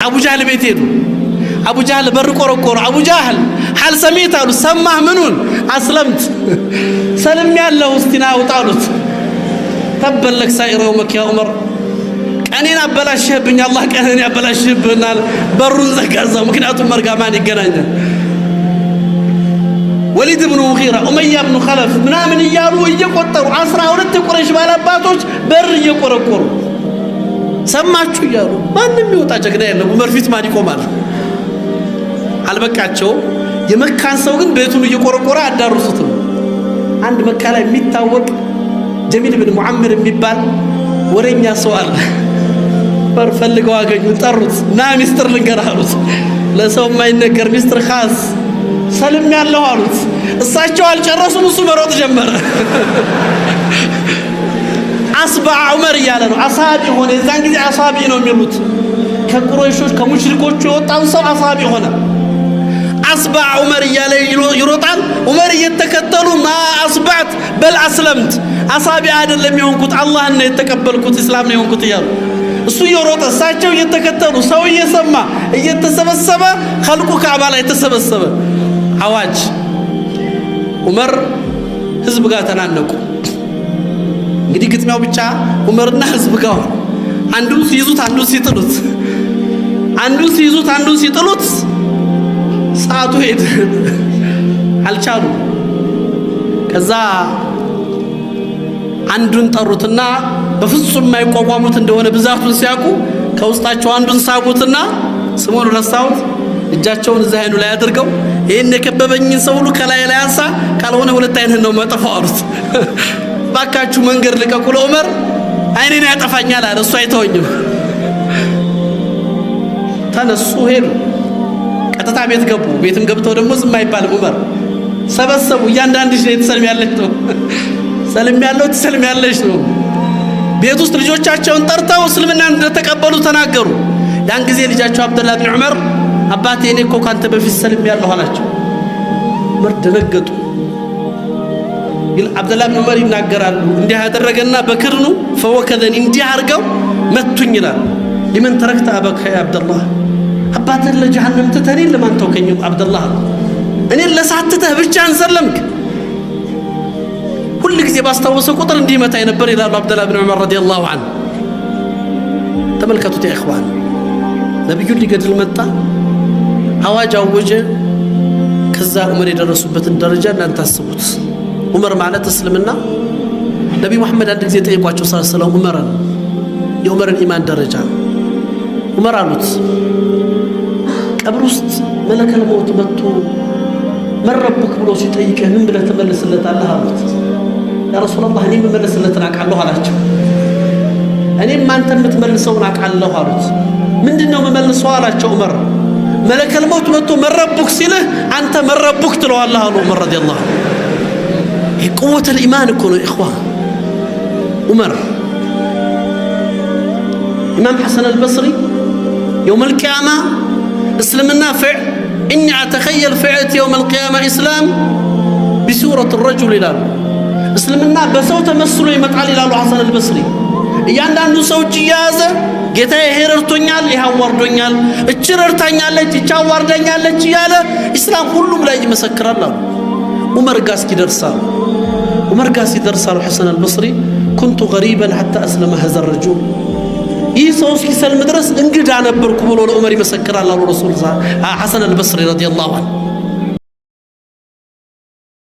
أبو جهل بيتينو أبو جهل برقور أبو جهل حال سميت قالوا سمع منون أسلمت سلم يا الله استنا وطالوت تبل لك سائر يومك يا عمر أنا بلاش بني الله كأني بلاش بنا برون زكازة ممكن أتوم مرقاماني جنانا وليد بن مغيرة أمية بن خلف من يارو يقطروا عصرا ولد قريش بالاباتوش بر يقرقروا سمعتوا يارو ما نميوت أجكنا يلا عمر فيت ماني كمان على بكاتشو يمكان سوين بيتون يقرقروا عدارو سطر عند مكالا ميتاوك جميل بن معمر ميبال ورينيا سؤال فرفلقوا واقعي طرت نا مستر لنقرارت لا سو ما ينقر مستر خاص سلم يا الله አሉት እሳቸው አልጨረሱም እሱ መሮጥ ጀመረ አስባ ዑመር ያለ ነው አሳቢ ሆነ እዛን ጊዜ አሳቢ ነው የሚሉት ከቁረይሾች ከሙሽሪኮች የወጣው ሰው አሳቢ ሆነ አስባ ዑመር ያለ ይሮጣል ዑመር እየተከተሉ ማ አስባት በል አስለምት አሳቢ አይደለም የሆንኩት አላህን ነው የተቀበልኩት እስላም ነው የሆንኩት ይላሉ እሱ ይሮጣ እሳቸው እየተከተሉ ሰው እየሰማ እየተሰበሰበ خلقو ካዕባ ላይ ተሰበሰበ አዋጅ ዑመር ህዝብ ጋር ተናነቁ እንግዲህ ግጥሚያው ብቻ ዑመርና ህዝብ ጋር አንዱን ሲይዙት አንዱን ሲጥሉት ሰዓቱ ሄደ አልቻሉ ከዛ አንዱን ጠሩትና በፍጹም የማይቋቋሙት እንደሆነ ብዛቱን ሲያቁ ከውስጣቸው አንዱን ሳቡትና ስሙን ረሳውት እጃቸውን እዛ አይኑ ላይ አድርገው ይሄን የከበበኝን ሰው ሁሉ ከላይ ላይ አንሳ ካልሆነ ሁለት አይነን ነው መጥፋው አሉት ባካችሁ መንገር ልቀቁ ለዑመር አይኔን ያጠፋኛል አለ እሱ አይተወኝም ተነሱ ሄዱ ቀጥታ ቤት ገቡ ቤትም ገብተው ደግሞ ዝም አይባልም ዑመር ሰበሰቡ እያንዳንድሽ ላይ ተሰልሚያለሽ ነው ተሰልሚያለሽ ነው ቤት ውስጥ ልጆቻቸውን ጠርተው እስልምናን እንደተቀበሉ ተናገሩ ያን ጊዜ ልጃቸው አብደላህ ኢብኑ ዑመር አባቴ እኔ እኮ ካንተ በፊት ሰልሚያለሁ አላቸው ዑመር ደነገጡ አብደላህ ኢብኑ ዑመር ይናገራሉ እንዲህ ያደረገና በክርኑ ፈወከዘን እንዲህ አርገው መቱኝ ይላል ለምን ተረክተ አበከ ያ አብደላህ አባቴን ለጀሃነም ተተኒ ለማን ተወከኝ አብደላህ እኔ ለሳትተህ ብቻ አንሰለምክ كل ጊዜ ባስታወሰ ቁጥር እንዲህ መታይ ነበር ይላሉ አብደላህ ኢብኑ ዑመር ረዲየላሁ ዐንሁ ተመልከቱት ያ ኢኽዋን ነብዩ ሊገድል መጣ አዋጅ አወጀ ከዛ ዑመር የደረሱበትን ደረጃ እናንተ አስቡት ዑመር ማለት እስልምና ነብዩ መሐመድ አንድ ጊዜ ጠይቋቸው ሰለላሁ ዑመር የዑመርን ኢማን ደረጃ ዑመር አሉት ቀብር ውስጥ መለከል ሞት መጥቶ መረብክ ብሎ ሲጠይቀህ ምን ብለህ ተመልስለታለህ አሉት ያ ረሱላህ እኔ መመለስለትን አቃለሁ አላቸው እኔም አንተ የምትመልሰውን አቃለሁ አሉት ምንድነው መመልሰው አላቸው ዑመር መለከል ሞት መጥቶ መረብክ ሲልህ አንተ መረብክ ትለዋለህ አሉ ዑመር ረዲየላሁ ይህ ቁወተ الإيمان እኮ ነው ኢኽዋን ዑመር ኢማም ሐሰን አልበስሪ يوم القيامة اسلمنا فعل إني أتخيل فعلت يوم القيامة إسلام بسورة الرجل إلى اسلمنا بسوت مسلو يمتعال إلى حسن البصري እያንዳንዱ ሰው ጂያዘ ጌታዬ ሄረርቶኛል ይሐወርዶኛል እጭረርታኛለች ይቻዋርደኛለች ያለ እስላም ሁሉም ላይ ይመሰክራል አሉ ዑመር ጋር ሲደርሳሉ ሐሰን አልበስሪ كنت غريبا حتى اسلم هذا الرجل ይህ ሰው እስኪሰልም ድረስ እንግዳ ነበርኩ ብሎ ለዑመር ይመሰክራል አሉ ረሱል ሐሰን አልበስሪ ረዲየላሁ ዐንሁ